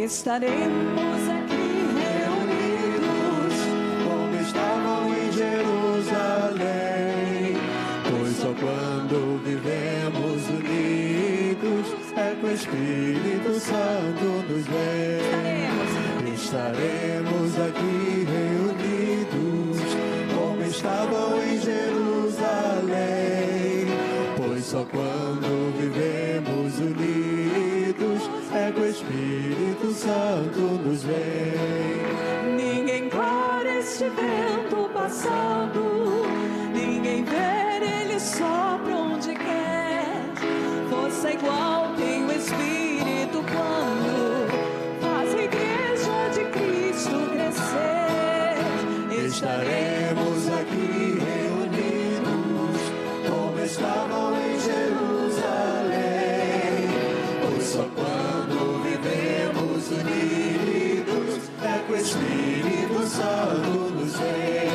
Estaremos aqui reunidos, como estavam em Jerusalém, pois só quando vivemos unidos é que o Espírito Santo nos vem. Estaremos aqui reunidos, como estavam em Jerusalém, pois só quando vivemos unidos é que o Espírito Santo nos vem. ninguém para este vento passando, ninguém vê, ele sopra onde quer. Força igual tem o Espírito quando faz a igreja de Cristo crescer. Estaremos aqui reunidos, como estavam em Jerusalém, pois só quando vivemos unidos é que o Espírito Santo nos vem.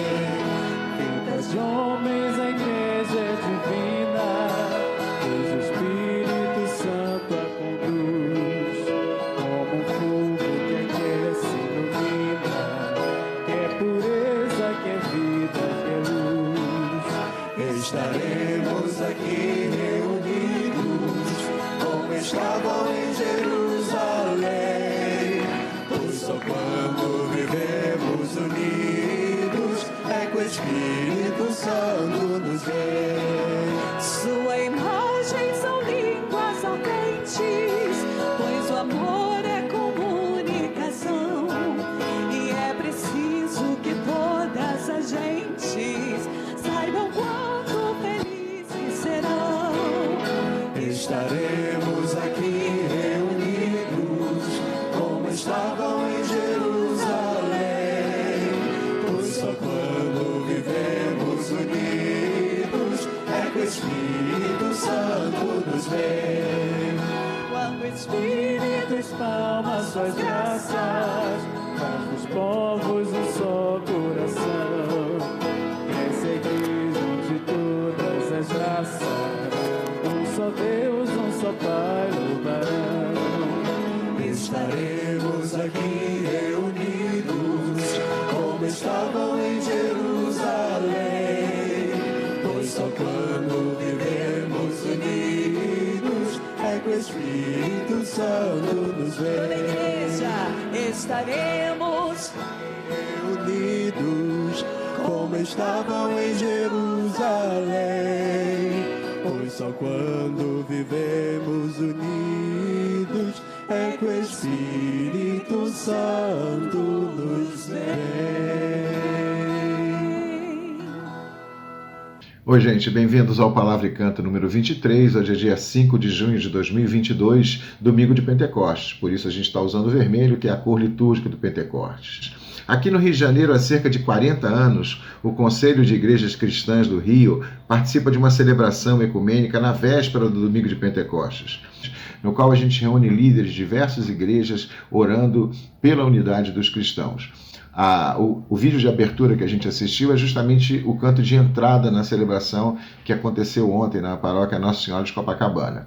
Feitas de homens, a igreja é divina, pois o Espírito Santo a conduz, como um fogo que aquece e ilumina, que é pureza, que é vida, que é luz. Estaremos aqui reunidos, como estavam em Jerusalém, pois só quando vivemos unidos é que o Espírito Santo nos vem. Sua imagem são línguas ardentes, pois o amor é comunicação. E é preciso que todas as gentes saibam quanto felizes serão. Estaremos aqui reunidos, como estavam em Jerusalém, pois só quando vivemos unidos é que o Espírito Santo nos vem. Quando o Espírito espalma suas graças, faz dos povos um só coração. Essa igreja de todas as raças, um só Deus, um só Pai louvarão. Estaremos aqui reunidos, como estavam em Jerusalém, pois só quando vivemos unidos é que o Espírito Santo nos toda vem. igreja estaremos Reunidos, como estavam em Jerusalém, pois só quando vivemos unidos é que o Espírito Santo nos vem. Oi, gente, bem-vindos ao Palavra e Canto número 23. Hoje é dia 5 de junho de 2022, domingo de Pentecostes. Por isso a gente está usando o vermelho, que é a cor litúrgica do Pentecostes. Aqui no Rio de Janeiro, há cerca de 40 anos, o Conselho de Igrejas Cristãs do Rio participa de uma celebração ecumênica na véspera do domingo de Pentecostes, no qual a gente reúne líderes de diversas igrejas orando pela unidade dos cristãos. O vídeo de abertura que a gente assistiu é justamente o canto de entrada na celebração que aconteceu ontem na paróquia Nossa Senhora de Copacabana.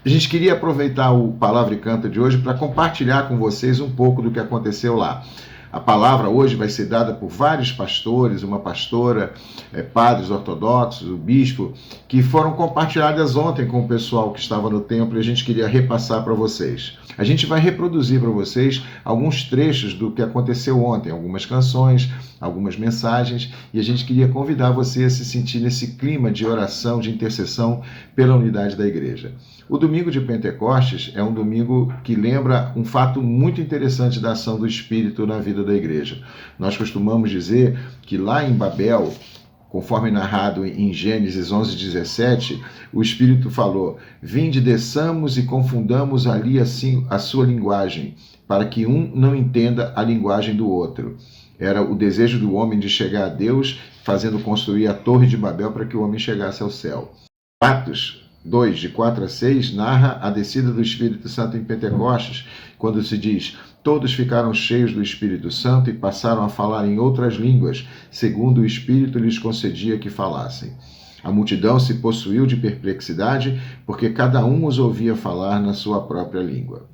A gente queria aproveitar o Palavra e Canto de hoje para compartilhar com vocês um pouco do que aconteceu lá. A palavra hoje vai ser dada por vários pastores, uma pastora, padres ortodoxos, o bispo, que foram compartilhadas ontem com o pessoal que estava no templo e a gente queria repassar para vocês. A gente vai reproduzir para vocês alguns trechos do que aconteceu ontem, algumas canções, algumas mensagens, e a gente queria convidar você a se sentir nesse clima de oração, de intercessão pela unidade da igreja. O domingo de Pentecostes é um domingo que lembra um fato muito interessante da ação do Espírito na vida da igreja. Nós costumamos dizer que lá em Babel, conforme narrado em Gênesis 11:17, o Espírito falou: "Vinde, desçamos e confundamos ali assim a sua linguagem, para que um não entenda a linguagem do outro." Era o desejo do homem de chegar a Deus, fazendo construir a Torre de Babel para que o homem chegasse ao céu. Atos 2, de 4 a 6, narra a descida do Espírito Santo em Pentecostes, quando se diz: "Todos ficaram cheios do Espírito Santo e passaram a falar em outras línguas, segundo o Espírito lhes concedia que falassem. A multidão se possuiu de perplexidade, porque cada um os ouvia falar na sua própria língua."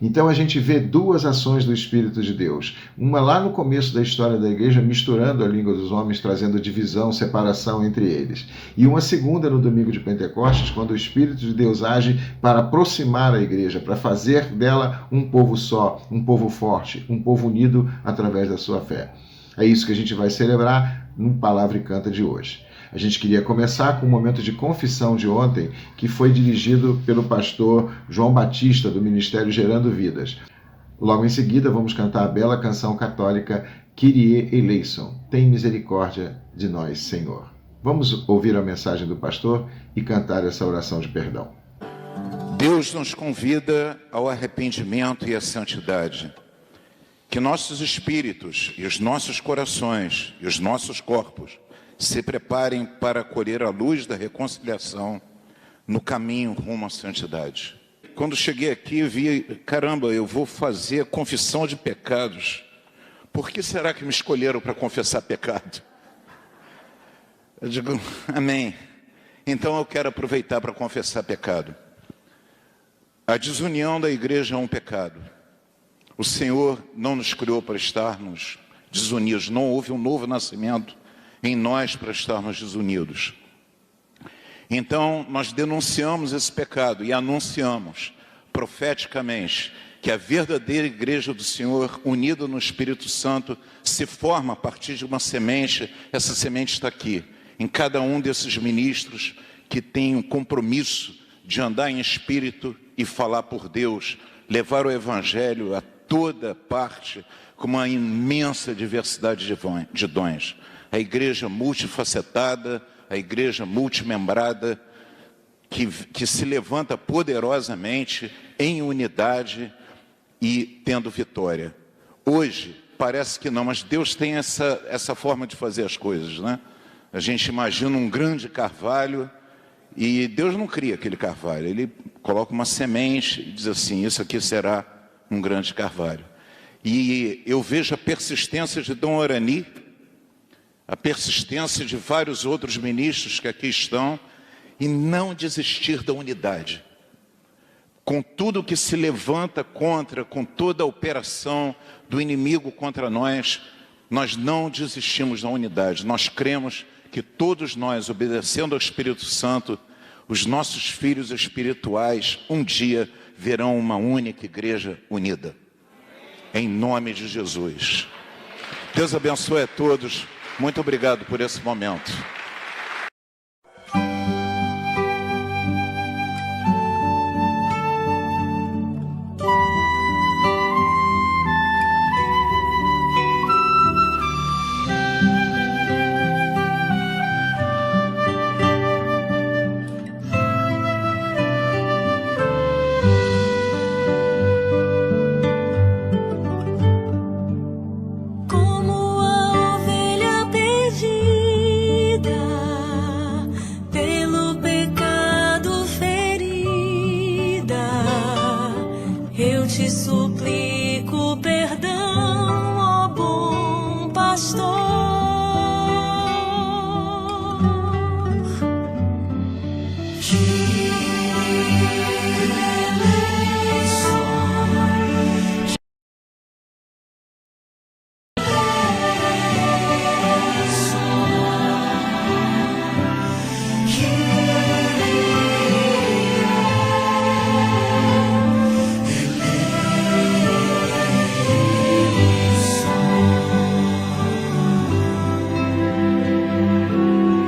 Então a gente vê duas ações do Espírito de Deus. Uma lá no começo da história da igreja, misturando a língua dos homens, trazendo divisão, separação entre eles. E uma segunda no domingo de Pentecostes, quando o Espírito de Deus age para aproximar a igreja, para fazer dela um povo só, um povo forte, um povo unido através da sua fé. É isso que a gente vai celebrar no Palavra e Canta de hoje. A gente queria começar com o momento de confissão de ontem, que foi dirigido pelo pastor João Batista, do Ministério Gerando Vidas. Logo em seguida, vamos cantar a bela canção católica Kyrie eleison, tem misericórdia de nós, Senhor. Vamos ouvir a mensagem do pastor e cantar essa oração de perdão. Deus nos convida ao arrependimento e à santidade. Que nossos espíritos e os nossos corações e os nossos corpos se preparem para acolher a luz da reconciliação no caminho rumo à santidade. Quando cheguei aqui, vi, caramba, eu vou fazer confissão de pecados. Por que será que me escolheram para confessar pecado? Eu digo, amém. Então eu quero aproveitar para confessar pecado. A desunião da igreja é um pecado. O Senhor não nos criou para estarmos desunidos. Não houve um novo nascimento em nós para estarmos desunidos. Então, nós denunciamos esse pecado e anunciamos profeticamente que a verdadeira igreja do Senhor, unida no Espírito Santo, se forma a partir de uma semente. Essa semente está aqui, em cada um desses ministros que tem um compromisso de andar em espírito e falar por Deus, levar o Evangelho a toda parte, com uma imensa diversidade de dons. A igreja multifacetada, a igreja multimembrada, que se levanta poderosamente em unidade e tendo vitória. Hoje, parece que não, mas Deus tem essa forma de fazer as coisas, né? A gente imagina um grande carvalho e Deus não cria aquele carvalho. Ele coloca uma semente e diz assim, isso aqui será um grande carvalho. E eu vejo a persistência de Dom Orani, a persistência de vários outros ministros que aqui estão, e não desistir da unidade. Com tudo que se levanta contra, com toda a operação do inimigo contra nós, nós não desistimos da unidade. Nós cremos que todos nós, obedecendo ao Espírito Santo, os nossos filhos espirituais, um dia verão uma única igreja unida. Em nome de Jesus. Deus abençoe a todos. Muito obrigado por esse momento.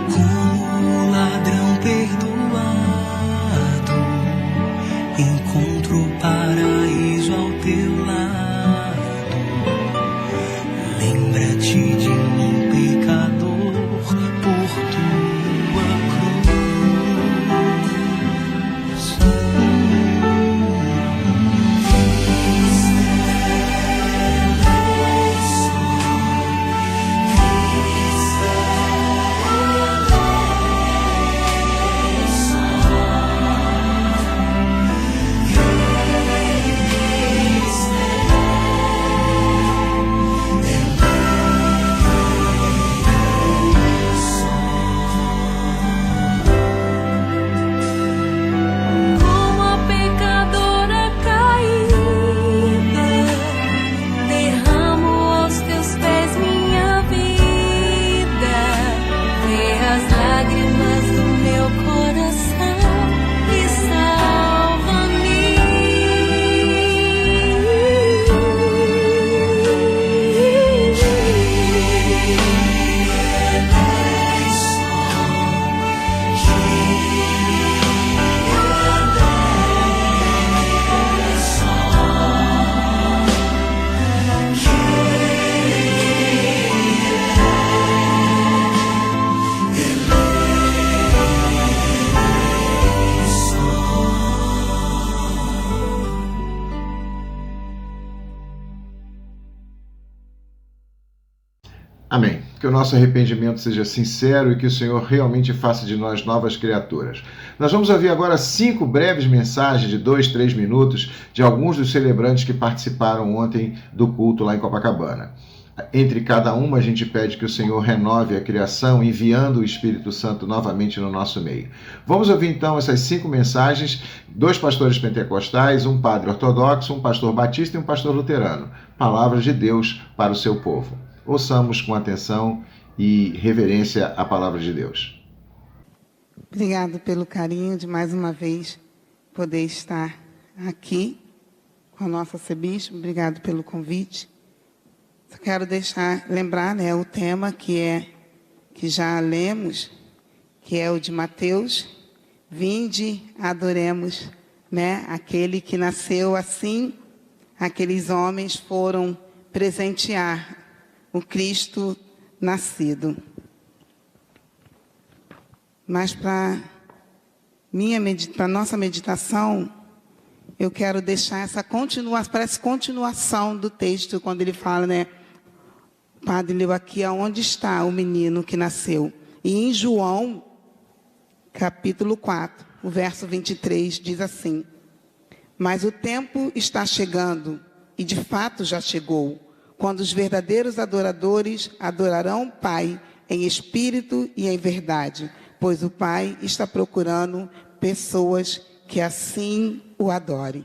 Como ladrão perdoado. lágrimas do meu coração e salva-me. Amém. Que o nosso arrependimento seja sincero e que o Senhor realmente faça de nós novas criaturas. Nós vamos ouvir agora 5 breves mensagens de 2, 3 minutos de alguns dos celebrantes que participaram ontem do culto lá em Copacabana. Entre cada uma, a gente pede que o Senhor renove a criação, enviando o Espírito Santo novamente no nosso meio. Vamos ouvir então essas 5 mensagens, 2 pastores pentecostais, um padre ortodoxo, um pastor batista e um pastor luterano. Palavras de Deus para o seu povo. Ouçamos com atenção e reverência a palavra de Deus. Obrigado pelo carinho de mais uma vez poder estar aqui com a nossa arcebispo. Obrigado pelo convite. Só quero lembrar, o tema que já lemos, que é o de Mateus. Vinde, adoremos, aquele que nasceu assim, aqueles homens foram presentear o Cristo nascido. Mas para nossa meditação, eu quero deixar essa continuação do texto, quando ele fala, o padre leu aqui, aonde está o menino que nasceu. E em João, capítulo 4, o verso 23, diz assim: mas o tempo está chegando, e de fato já chegou, quando os verdadeiros adoradores adorarão o Pai em espírito e em verdade, pois o Pai está procurando pessoas que assim o adorem.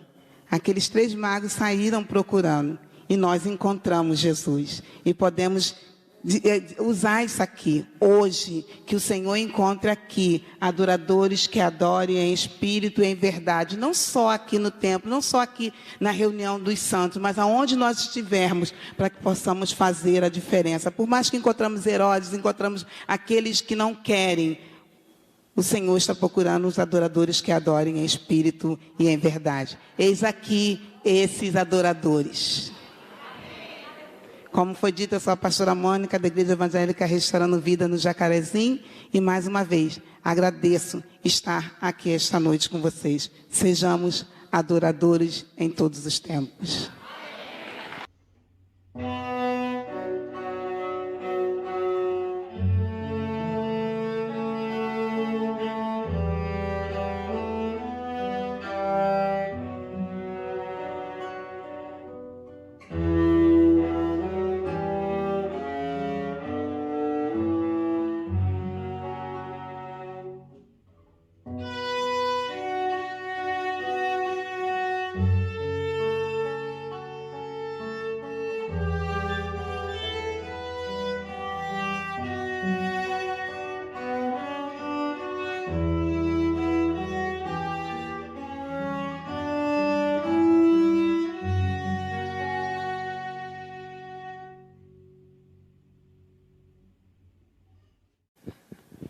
Aqueles 3 magos saíram procurando e nós encontramos Jesus. E podemos usar isso aqui, hoje, que o Senhor encontre aqui adoradores que adorem em espírito e em verdade, não só aqui no templo, não só aqui na reunião dos santos, mas aonde nós estivermos, para que possamos fazer a diferença. Por mais que encontramos Herodes, encontramos aqueles que não querem, o Senhor está procurando os adoradores que adorem em espírito e em verdade. Eis aqui esses adoradores. Como foi dito, eu sou a pastora Mônica, da Igreja Evangélica Restaurando Vida no Jacarezinho. E mais uma vez, agradeço estar aqui esta noite com vocês. Sejamos adoradores em todos os tempos.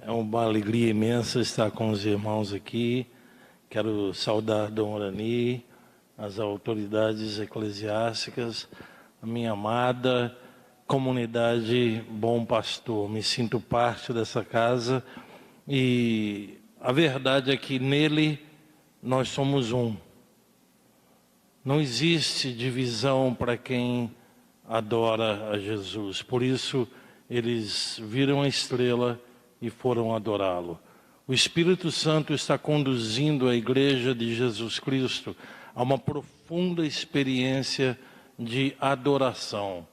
É uma alegria imensa estar com os irmãos aqui. Quero saudar Dom Orani, as autoridades eclesiásticas, a minha amada comunidade Bom Pastor. Me sinto parte dessa casa e a verdade é que nele nós somos um. Não existe divisão para quem adora a Jesus. Por isso eles viram a estrela e foram adorá-lo. O Espírito Santo está conduzindo a Igreja de Jesus Cristo a uma profunda experiência de adoração.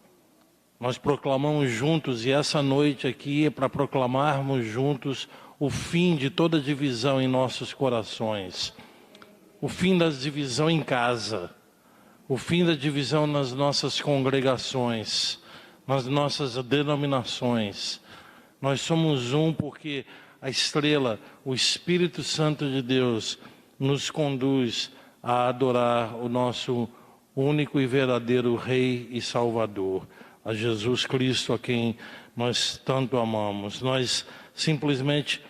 Nós proclamamos juntos, e essa noite aqui é para proclamarmos juntos o fim de toda divisão em nossos corações. O fim da divisão em casa. O fim da divisão nas nossas congregações, nas nossas denominações. Nós somos um porque a estrela, o Espírito Santo de Deus, nos conduz a adorar o nosso único e verdadeiro Rei e Salvador, a Jesus Cristo, a quem nós tanto amamos. Nós simplesmente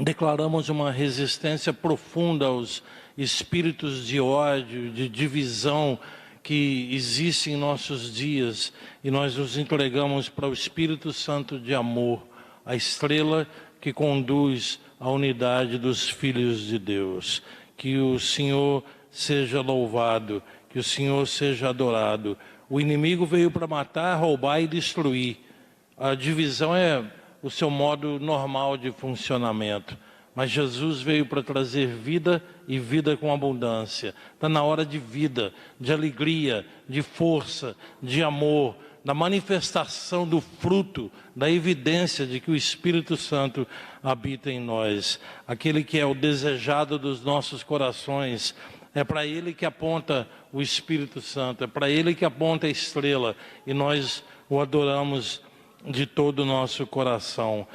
declaramos uma resistência profunda aos espíritos de ódio, de divisão que existem em nossos dias, e nós nos entregamos para o Espírito Santo de amor, a estrela que conduz à unidade dos filhos de Deus. Que o Senhor seja louvado, que o Senhor seja adorado. O inimigo veio para matar, roubar e destruir. A divisão é o seu modo normal de funcionamento. Mas Jesus veio para trazer vida e vida com abundância. Está na hora de vida, de alegria, de força, de amor, da manifestação do fruto, da evidência de que o Espírito Santo habita em nós. Aquele que é o desejado dos nossos corações. É para Ele que aponta o Espírito Santo, é para Ele que aponta a estrela. E nós o adoramos de todo o nosso coração.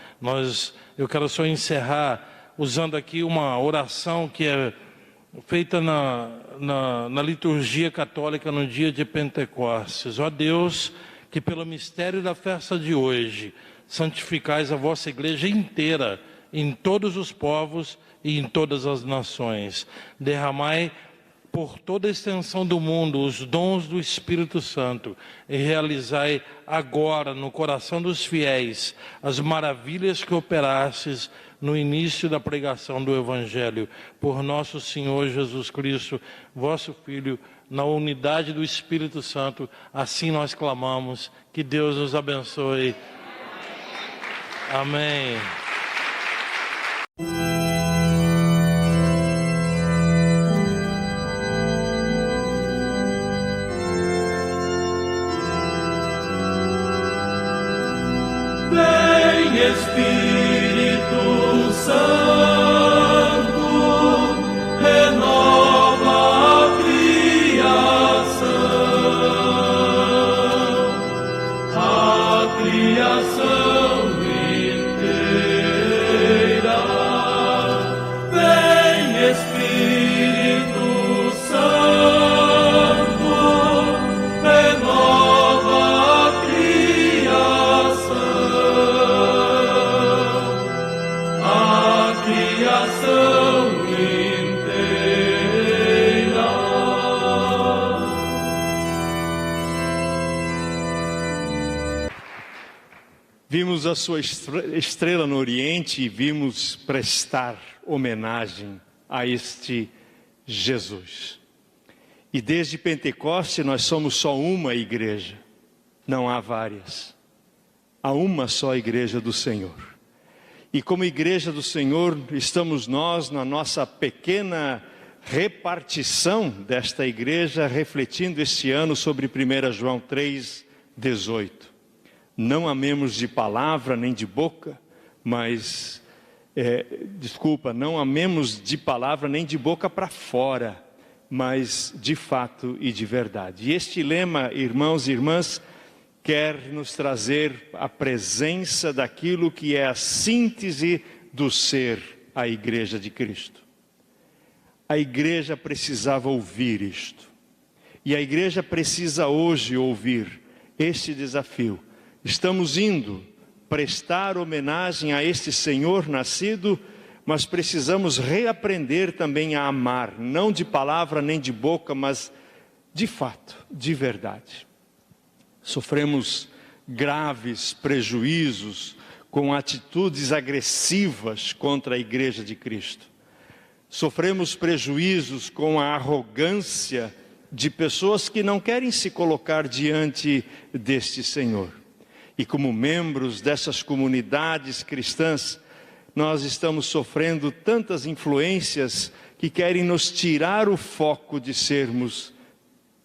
Eu quero só encerrar usando aqui uma oração que é feita na liturgia católica no dia de Pentecostes. Ó Deus, que pelo mistério da festa de hoje, santificais a vossa igreja inteira, em todos os povos e em todas as nações. Derramai por toda a extensão do mundo os dons do Espírito Santo e realizai agora no coração dos fiéis as maravilhas que operastes no início da pregação do Evangelho, por nosso Senhor Jesus Cristo, vosso Filho, na unidade do Espírito Santo. Assim nós clamamos. Que Deus nos abençoe. Amém. Vem Espírito Santo, renova a criação inteira. Vem Espírito Santo, renova a criação inteira. Vimos a sua estrela no Oriente e vimos prestar homenagem a este Jesus. E desde Pentecoste nós somos só uma igreja, não há várias. Há uma só igreja do Senhor. E como igreja do Senhor, estamos nós na nossa pequena repartição desta igreja, refletindo este ano sobre 1 João 3,18. Não amemos de palavra nem de boca, mas, não amemos de palavra nem de boca para fora, mas de fato e de verdade. E este lema, irmãos e irmãs, quer nos trazer a presença daquilo que é a síntese do ser a igreja de Cristo. A igreja precisava ouvir isto. E a igreja precisa hoje ouvir este desafio. Estamos indo prestar homenagem a este Senhor nascido, mas precisamos reaprender também a amar, não de palavra nem de boca, mas de fato, de verdade. Sofremos graves prejuízos com atitudes agressivas contra a igreja de Cristo. Sofremos prejuízos com a arrogância de pessoas que não querem se colocar diante deste Senhor. E como membros dessas comunidades cristãs, nós estamos sofrendo tantas influências que querem nos tirar o foco de sermos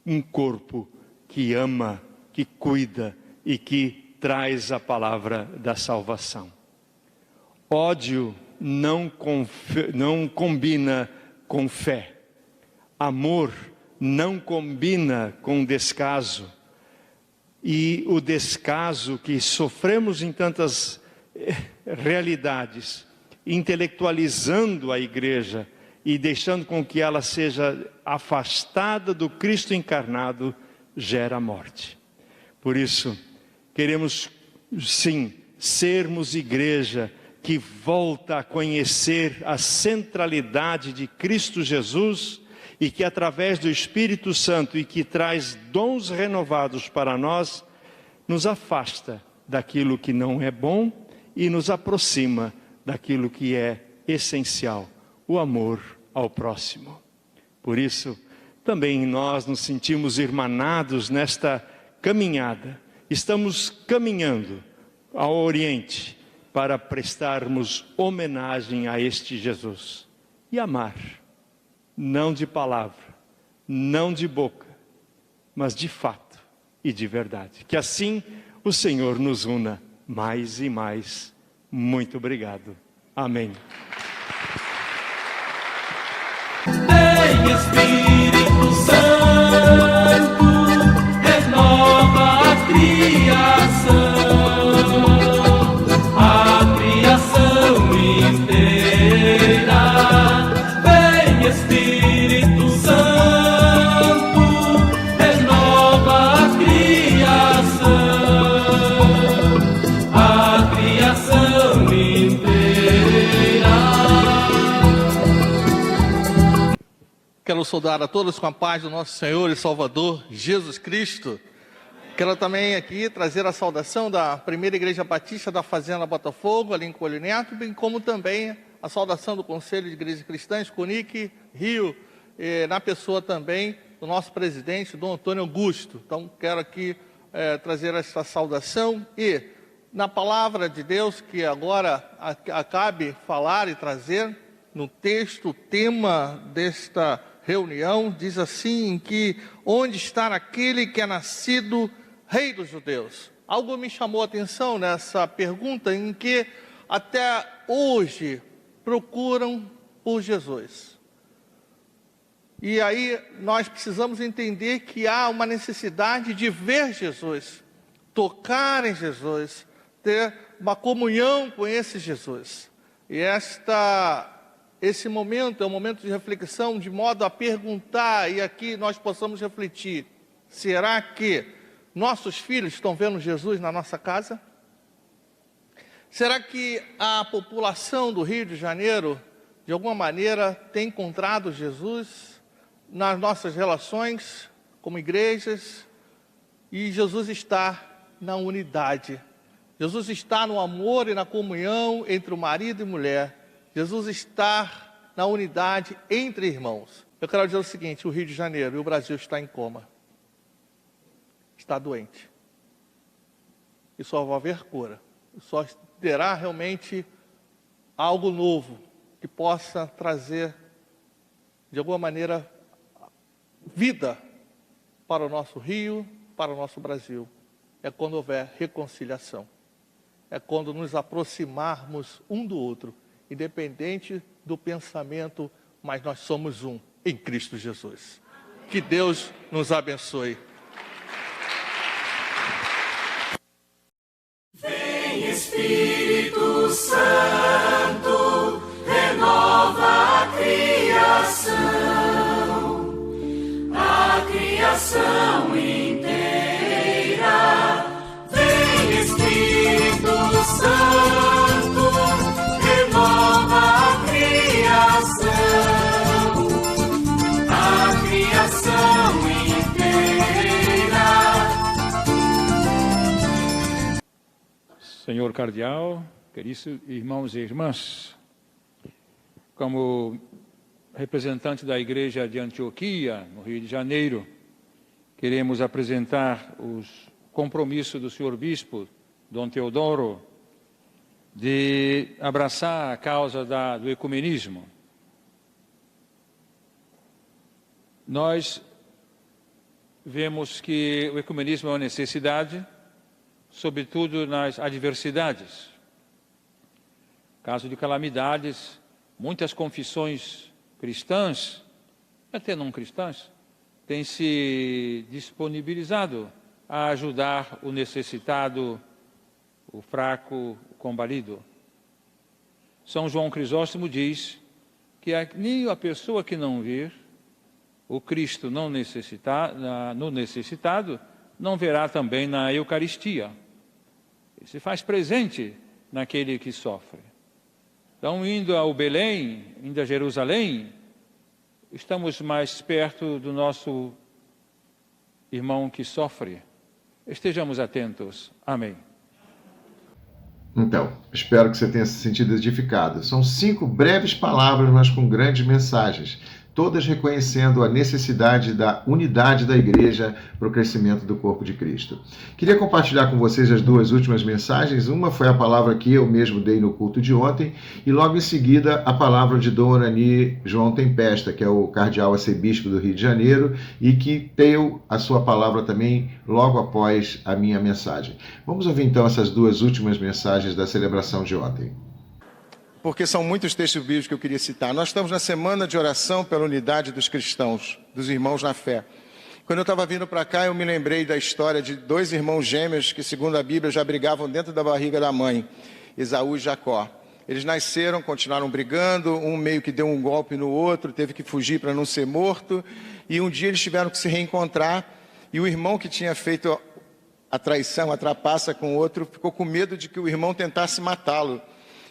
um corpo que ama, que cuida e que traz a palavra da salvação. Ódio não combina com fé. Amor não combina com descaso. E o descaso que sofremos em tantas realidades, intelectualizando a igreja e deixando com que ela seja afastada do Cristo encarnado, gera morte. Por isso, queremos sim sermos igreja que volta a conhecer a centralidade de Cristo Jesus e que através do Espírito Santo e que traz dons renovados para nós, nos afasta daquilo que não é bom e nos aproxima daquilo que é essencial, o amor ao próximo. Por isso, também nós nos sentimos irmanados nesta caminhada. Estamos caminhando ao Oriente para prestarmos homenagem a este Jesus e amar, não de palavra, não de boca, mas de fato e de verdade. Que assim o Senhor nos una mais e mais. Muito obrigado. Amém. Vem Espírito Santo, renova a criação inteira. Vem Espírito Santo, renova a criação inteira. Quero saudar a todos com a paz do nosso Senhor e Salvador Jesus Cristo. Quero também aqui trazer a saudação da Primeira Igreja Batista da Fazenda Botafogo, ali em Coelho Neto, bem como também a saudação do Conselho de Igrejas Cristãs, CONIC, Rio, na pessoa também do nosso presidente, Dom Antônio Augusto. Então, quero aqui trazer esta saudação e, na palavra de Deus, que agora acabe falar e trazer, no texto, o tema desta reunião, diz assim, que onde está aquele que é nascido Rei dos Judeus? Algo me chamou a atenção nessa pergunta, em que até hoje procuram por Jesus. E aí nós precisamos entender que há uma necessidade de ver Jesus, tocar em Jesus, ter uma comunhão com esse Jesus. E esse momento é um momento de reflexão, de modo a perguntar, e aqui nós possamos refletir: será que nossos filhos estão vendo Jesus na nossa casa? Será que a população do Rio de Janeiro, de alguma maneira, tem encontrado Jesus nas nossas relações como igrejas? E Jesus está na unidade. Jesus está no amor e na comunhão entre o marido e mulher. Jesus está na unidade entre irmãos. Eu quero dizer o seguinte: o Rio de Janeiro e o Brasil está em coma. Está doente. E só vai haver cura. Só terá realmente algo novo que possa trazer, de alguma maneira, vida para o nosso Rio, para o nosso Brasil. É quando houver reconciliação. É quando nos aproximarmos um do outro, independente do pensamento, mas nós somos um em Cristo Jesus. Que Deus nos abençoe. Vem Espírito Santo, renova a criação inteira. Vem Espírito Santo, renova a criação inteira. Senhor Cardeal, queridos irmãos e irmãs, como representante da Igreja de Antioquia, no Rio de Janeiro, queremos apresentar os compromissos do senhor Bispo, Dom Teodoro, de abraçar a causa do ecumenismo. Nós vemos que o ecumenismo é uma necessidade, sobretudo nas adversidades. Caso de calamidades, muitas confissões cristãs, até não cristãs, têm se disponibilizado a ajudar o necessitado, o fraco, o combalido. São João Crisóstomo diz que nem a pessoa que não vir o Cristo no necessitado não verá também na Eucaristia. Ele se faz presente naquele que sofre. Então, indo ao Belém, indo a Jerusalém, estamos mais perto do nosso irmão que sofre. Estejamos atentos. Amém. Então, espero que você tenha se sentido edificado. São 5 breves palavras, mas com grandes mensagens, todas reconhecendo a necessidade da unidade da igreja para o crescimento do corpo de Cristo. Queria compartilhar com vocês as 2 últimas mensagens. Uma foi a palavra que eu mesmo dei no culto de ontem, e logo em seguida a palavra de Dom Orani João Tempesta, que é o cardeal arcebispo do Rio de Janeiro, e que deu a sua palavra também logo após a minha mensagem. Vamos ouvir então essas 2 últimas mensagens da celebração de ontem. Porque são muitos textos bíblicos que eu queria citar. Nós estamos na semana de oração pela unidade dos cristãos, dos irmãos na fé. Quando eu estava vindo para cá, eu me lembrei da história de 2 irmãos gêmeos que, segundo a Bíblia, já brigavam dentro da barriga da mãe, Esaú e Jacó. Eles nasceram, continuaram brigando, um meio que deu um golpe no outro, teve que fugir para não ser morto, e um dia eles tiveram que se reencontrar, e o irmão que tinha feito a traição, a trapaça com o outro, ficou com medo de que o irmão tentasse matá-lo.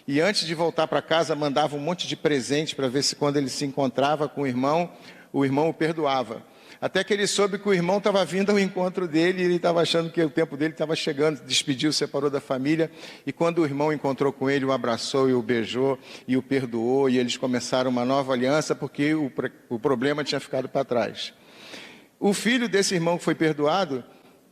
E antes de voltar para casa, mandava um monte de presente para ver se quando ele se encontrava com o irmão o perdoava. Até que ele soube que o irmão estava vindo ao encontro dele, e ele estava achando que o tempo dele estava chegando, despediu, separou da família, e quando o irmão encontrou com ele, o abraçou e o beijou, e o perdoou, e eles começaram uma nova aliança, porque o problema tinha ficado para trás. O filho desse irmão que foi perdoado,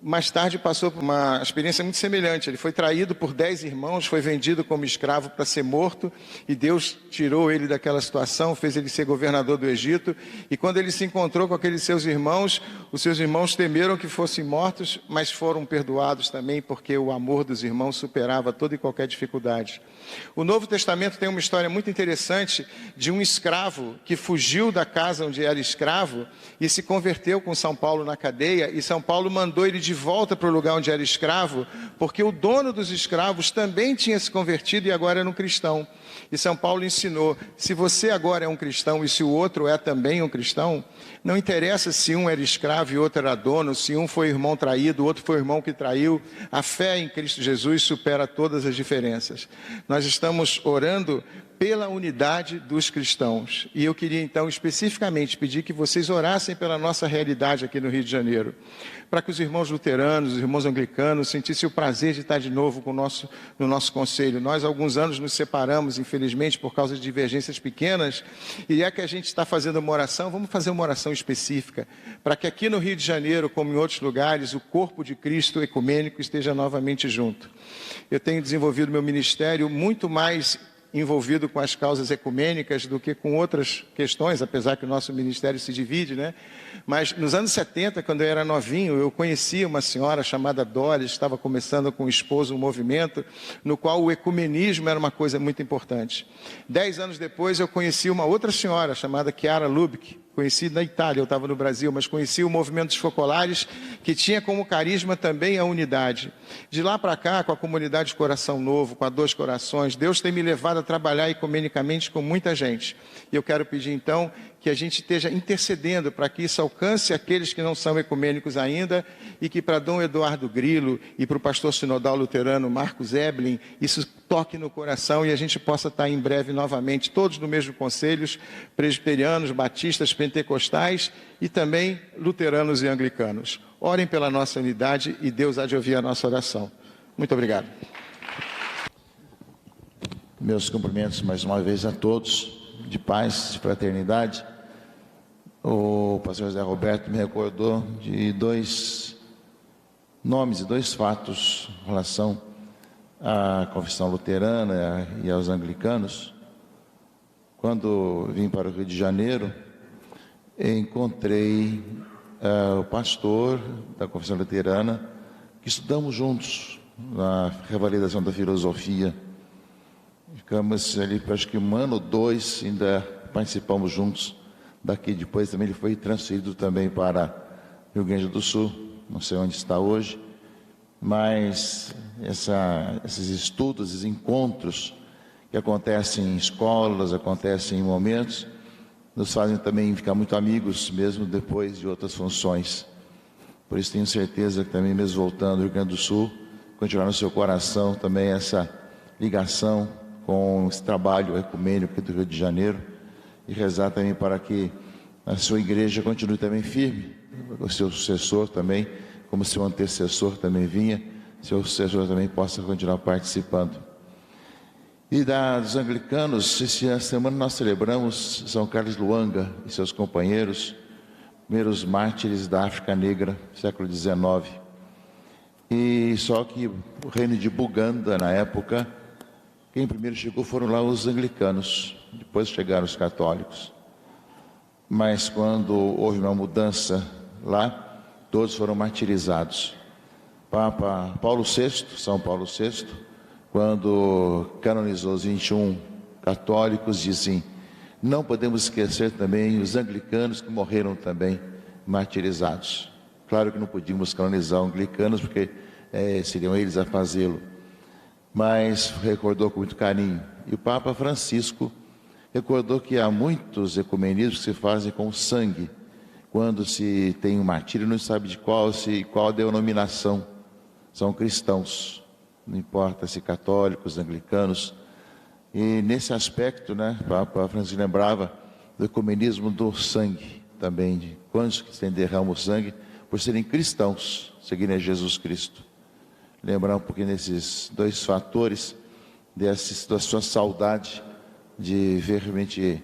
mais tarde passou por uma experiência muito semelhante. Ele foi traído por 10 irmãos, foi vendido como escravo para ser morto, e Deus tirou ele daquela situação, fez ele ser governador do Egito, e quando ele se encontrou com aqueles seus irmãos, os seus irmãos temeram que fossem mortos, mas foram perdoados também, porque o amor dos irmãos superava toda e qualquer dificuldade. O Novo Testamento tem uma história muito interessante de um escravo que fugiu da casa onde era escravo e se converteu com São Paulo na cadeia, e São Paulo mandou ele de volta para o lugar onde era escravo, porque o dono dos escravos também tinha se convertido e agora era um cristão. E São Paulo ensinou: se você agora é um cristão e se o outro é também um cristão, não interessa se um era escravo e outro era dono, se um foi irmão traído, o outro foi o irmão que traiu, a fé em Cristo Jesus supera todas as diferenças. Nós estamos orando pela unidade dos cristãos, e eu queria então especificamente pedir que vocês orassem pela nossa realidade aqui no Rio de Janeiro, para que os irmãos luteranos, os irmãos anglicanos sentissem o prazer de estar de novo no nosso conselho. Nós há alguns anos nos separamos, infelizmente, por causa de divergências pequenas, e é que a gente está fazendo uma oração, vamos fazer uma oração específica, para que aqui no Rio de Janeiro, como em outros lugares, o corpo de Cristo ecumênico esteja novamente junto. Eu tenho desenvolvido meu ministério muito mais envolvido com as causas ecumênicas do que com outras questões, apesar que o nosso ministério se divide, né? Mas nos anos 70, quando eu era novinho, eu conhecia uma senhora chamada Doris, estava começando com o esposo um movimento no qual o ecumenismo era uma coisa muito importante. 10 anos depois, eu conheci uma outra senhora chamada Chiara Lubich, conheci na Itália, eu estava no Brasil, mas conheci o movimento dos focolares, que tinha como carisma também a unidade. De lá para cá, com a comunidade de Coração Novo, com a Dois Corações, Deus tem me levado a trabalhar ecumenicamente com muita gente. E eu quero pedir então que a gente esteja intercedendo para que isso alcance aqueles que não são ecumênicos ainda, e que para Dom Eduardo Grilo e para o pastor sinodal luterano Marcos Eblin, isso toque no coração e a gente possa estar em breve novamente, todos no mesmo conselhos, presbiterianos, batistas, pentecostais e também luteranos e anglicanos. Orem pela nossa unidade e Deus há de ouvir a nossa oração. Muito obrigado. Meus cumprimentos mais uma vez a todos, de paz, de fraternidade. O pastor José Roberto me recordou de 2 nomes e 2 fatos em relação à confissão luterana e aos anglicanos. Quando vim para o Rio de Janeiro, encontrei o pastor da confissão luterana, que estudamos juntos na revalidação da filosofia. Ficamos ali, acho que 1 ano ou 2, ainda participamos juntos. Daqui depois também ele foi transferido também para Rio Grande do Sul, não sei onde está hoje, mas esses estudos, esses encontros que acontecem em escolas, acontecem em momentos, nos fazem também ficar muito amigos, mesmo depois de outras funções. Por isso tenho certeza que também, mesmo voltando do Rio Grande do Sul, continuar no seu coração também essa ligação com esse trabalho ecumênico aqui do Rio de Janeiro, e rezar também para que a sua igreja continue também firme, o seu sucessor também, como seu antecessor também vinha, seu sucessor também possa continuar participando. E dos anglicanos, essa semana nós celebramos São Carlos Luanga e seus companheiros, primeiros mártires da África Negra, século XIX. E só que o reino de Buganda, na época, quem primeiro chegou foram lá os anglicanos, depois chegaram os católicos. Mas quando houve uma mudança lá, todos foram martirizados. Papa Paulo VI, São Paulo VI, quando canonizou os 21 católicos, disse: não podemos esquecer também os anglicanos que morreram também martirizados. Claro que não podíamos canonizar os anglicanos, porque seriam eles a fazê-lo, mas recordou com muito carinho. E o Papa Francisco recordou que há muitos ecumenismos que se fazem com sangue. Quando se tem um martírio, não sabe de qual a denominação. São cristãos, não importa se católicos, anglicanos. E nesse aspecto, né, o Papa Francisco lembrava do ecumenismo do sangue também, de quantos que se derramam o sangue por serem cristãos, seguirem a Jesus Cristo. Lembrar um pouquinho desses dois fatores, da sua saudade de ver realmente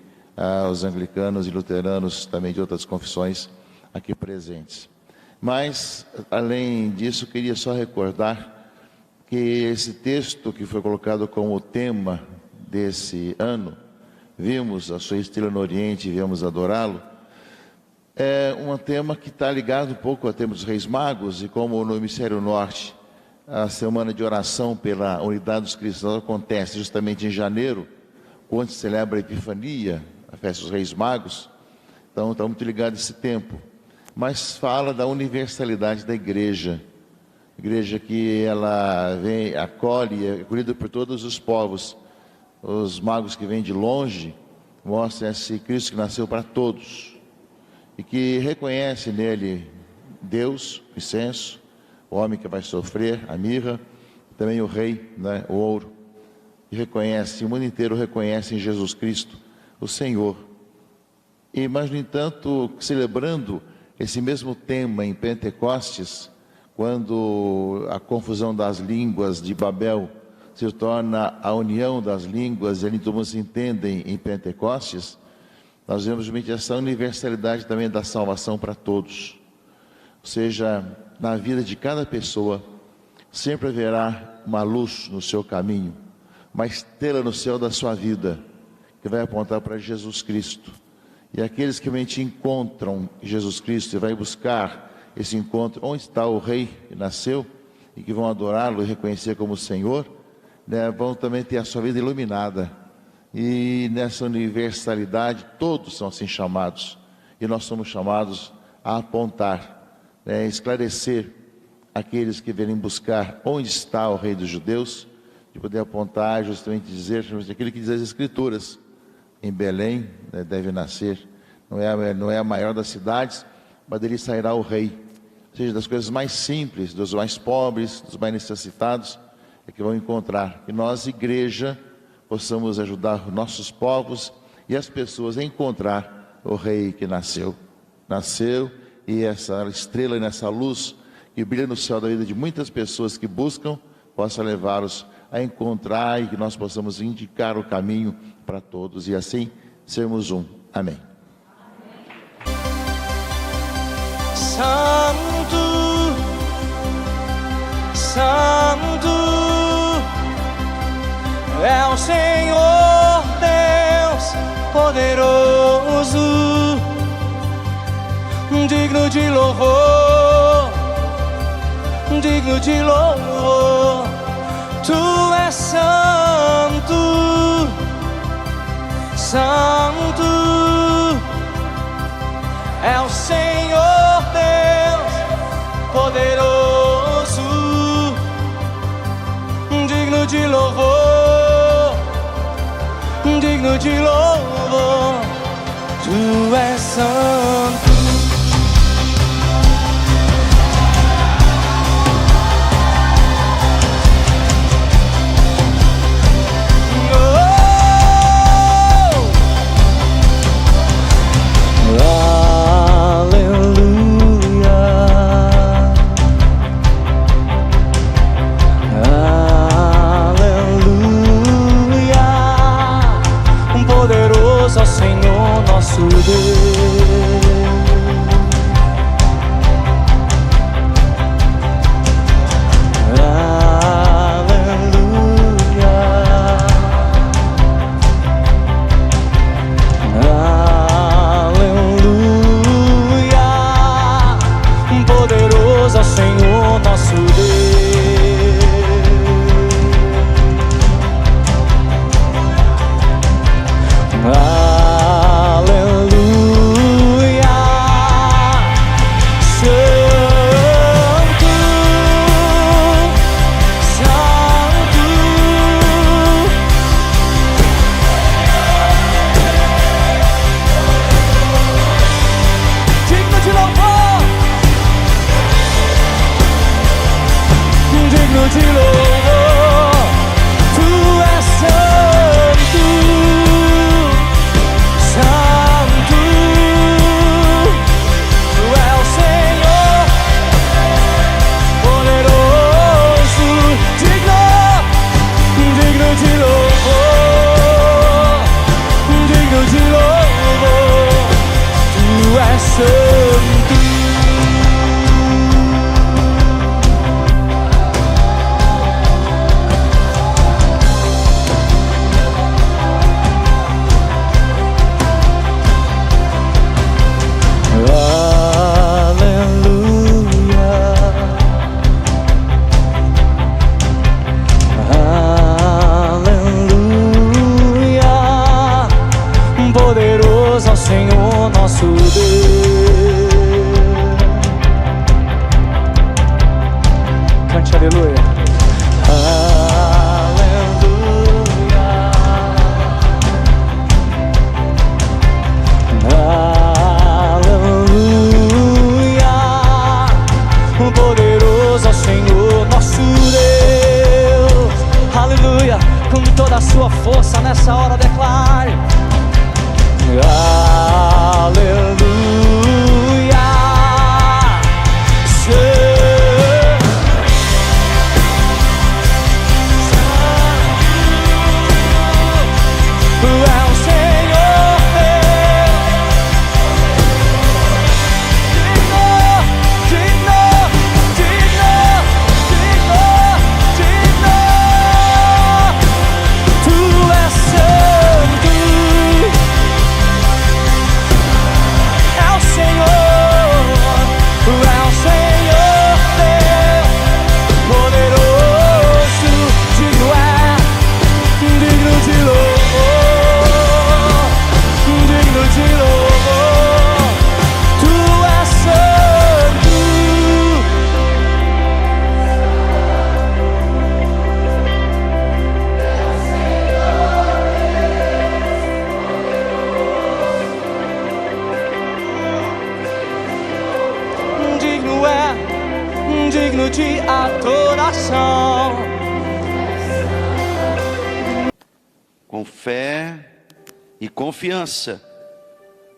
os anglicanos e luteranos, também de outras confissões, aqui presentes. Mas, além disso, queria só recordar que esse texto que foi colocado como tema desse ano, vimos a sua estrela no Oriente e viemos adorá-lo, é um tema que está ligado um pouco ao tema dos Reis Magos, e como no Hemisfério Norte a semana de oração pela unidade dos cristãos acontece justamente em janeiro, quando se celebra a Epifania, a festa dos Reis Magos, então está muito ligado a esse tempo. Mas fala da universalidade da igreja que ela vem, acolhe, é acolhida por todos os povos. Os magos que vêm de longe mostram esse Cristo que nasceu para todos e que reconhece nele Deus, o incenso, o homem que vai sofrer, a mirra, também o rei, né, o ouro, e reconhece, o mundo inteiro reconhece em Jesus Cristo o Senhor. Mas, no entanto, celebrando esse mesmo tema em Pentecostes, quando a confusão das línguas de Babel se torna a união das línguas, e ali todos se entendem em Pentecostes, nós vemos justamente essa universalidade também da salvação para todos. Ou seja, na vida de cada pessoa, sempre haverá uma luz no seu caminho, uma estrela no céu da sua vida, que vai apontar para Jesus Cristo. E aqueles que realmente encontram Jesus Cristo e vai buscar esse encontro, onde está o Rei que nasceu, e que vão adorá-lo e reconhecer como Senhor, né, vão também ter a sua vida iluminada. E nessa universalidade, todos são assim chamados, e nós somos chamados a apontar, né, esclarecer aqueles que virem buscar onde está o Rei dos Judeus, de poder apontar, justamente dizer aquilo que diz as Escrituras: em Belém, né, deve nascer, não é a maior das cidades, mas dele sairá o Rei. Ou seja, das coisas mais simples, dos mais pobres, dos mais necessitados, é que vão encontrar. Que nós, igreja, possamos ajudar os nossos povos e as pessoas a encontrar o Rei que nasceu. Nasceu, e essa estrela e essa luz que brilha no céu da vida de muitas pessoas que buscam, possa levá-los a encontrar, e que nós possamos indicar o caminho para todos, e assim sermos um. Amém. Santo, Santo é o Senhor Deus poderoso, digno de louvor, digno de louvor. Tu és santo, santo é o Senhor Deus poderoso, digno de louvor, digno de louvor. Tu és santo. Senhor nosso Deus, aleluia, aleluia, poderoso Senhor nosso Deus. De louvor, tu és santo, santo, tu és o Senhor, poderoso, digno, digno de louvor, digno de louvor, tu és santo. Senhor nosso Deus, cante aleluia, aleluia, aleluia, poderoso Senhor nosso Deus, aleluia, com toda a sua força nessa hora declare. Aleluia, tu és o Senhor digno, digno, digno, digno, tu és santo. Digno de adoração. Com fé e confiança,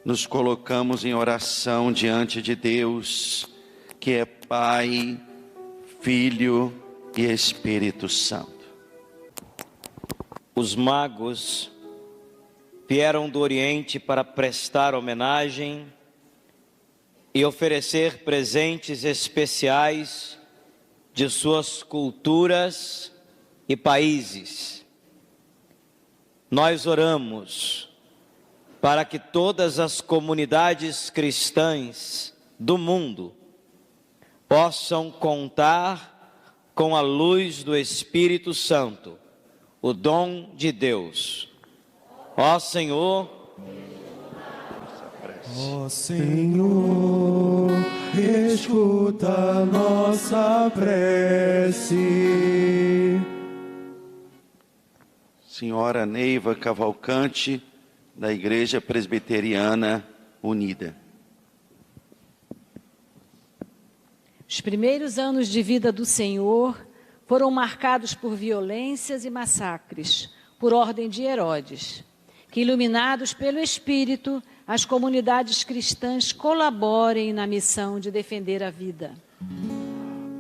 nos colocamos em oração diante de Deus, que é Pai, Filho e Espírito Santo. Os magos vieram do Oriente para prestar homenagem e oferecer presentes especiais de suas culturas e países. Nós oramos para que todas as comunidades cristãs do mundo possam contar com a luz do Espírito Santo, o dom de Deus. Ó Senhor, ó Senhor, escuta nossa prece. Senhora Neiva Cavalcante, da Igreja Presbiteriana Unida. Os primeiros anos de vida do Senhor foram marcados por violências e massacres, por ordem de Herodes, que, iluminados pelo Espírito, as comunidades cristãs colaborem na missão de defender a vida.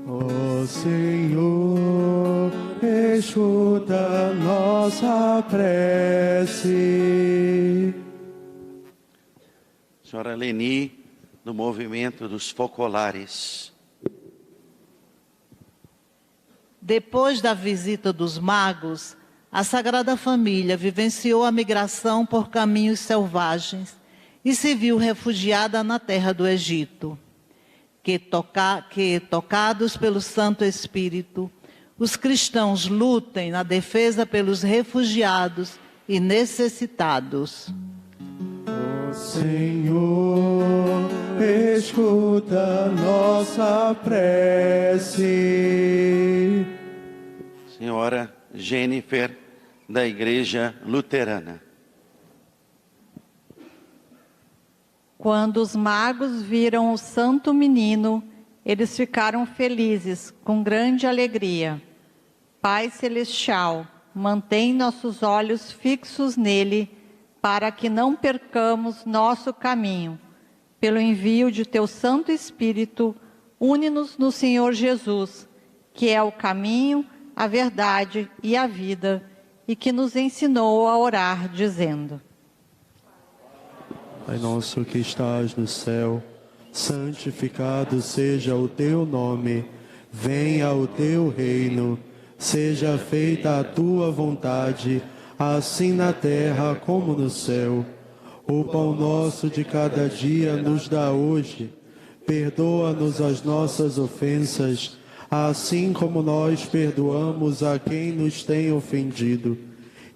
Ó Senhor, escuta nossa prece. Senhora Leni, do movimento dos focolares. Depois da visita dos magos, a Sagrada Família vivenciou a migração por caminhos selvagens e se viu refugiada na terra do Egito. Que tocados pelo Santo Espírito, os cristãos lutem na defesa pelos refugiados e necessitados. Ó Senhor, escuta nossa prece. Senhora Jennifer, da Igreja Luterana. Quando os magos viram o santo menino, eles ficaram felizes, com grande alegria. Pai Celestial, mantém nossos olhos fixos nele, para que não percamos nosso caminho. Pelo envio de teu Santo Espírito, une-nos no Senhor Jesus, que é o caminho, a verdade e a vida, e que nos ensinou a orar, dizendo: Pai nosso que estás no céu, santificado seja o teu nome, venha o teu reino, seja feita a tua vontade, assim na terra como no céu. O pão nosso de cada dia nos dá hoje, perdoa-nos as nossas ofensas, assim como nós perdoamos a quem nos tem ofendido.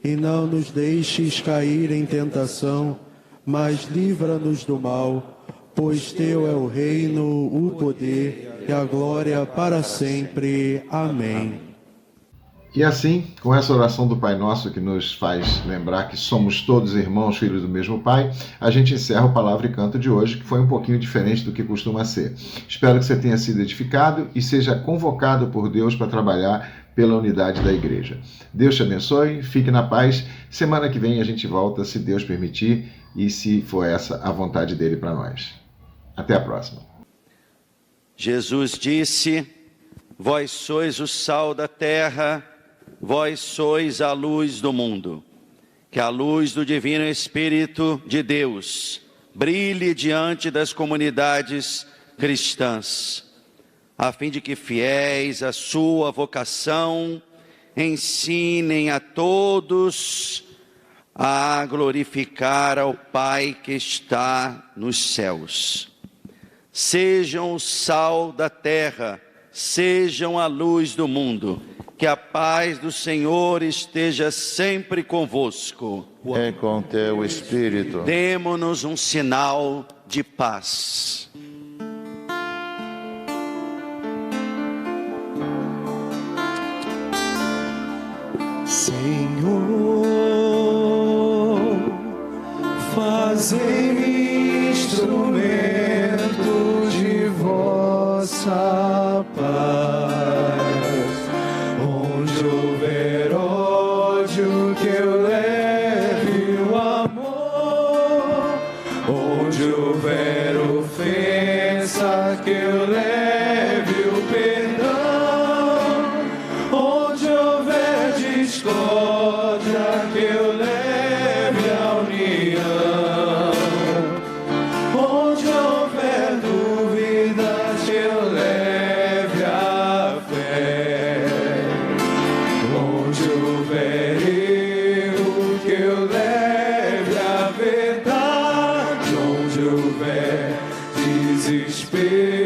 E não nos deixes cair em tentação, mas livra-nos do mal, pois teu é o reino, o poder e a glória para sempre. Amém. E assim, com essa oração do Pai Nosso que nos faz lembrar que somos todos irmãos, filhos do mesmo Pai, a gente encerra o Palavra e Canto de hoje, que foi um pouquinho diferente do que costuma ser. Espero que você tenha sido edificado e seja convocado por Deus para trabalhar pela unidade da igreja. Deus te abençoe, fique na paz. Semana que vem a gente volta, se Deus permitir, e se for essa a vontade dele para nós. Até a próxima. Jesus disse: vós sois o sal da terra, vós sois a luz do mundo. Que a luz do Divino Espírito de Deus brilhe diante das comunidades cristãs, a fim de que fiéis à sua vocação, ensinem a todos a glorificar ao Pai que está nos céus. Sejam o sal da terra, sejam a luz do mundo. Que a paz do Senhor esteja sempre convosco. É com teu Espírito. Demo-nos um sinal de paz. Senhor, fazei-me instrumento de vossa paz. Onde houver ódio, que eu leve o amor. Onde houver ofensa, que eu leve o perdão. Onde houver discórdia, que eu leve a união. Onde houver dúvidas, que eu leve a fé. Onde houver erro, que eu leve a verdade. Onde houver desespero,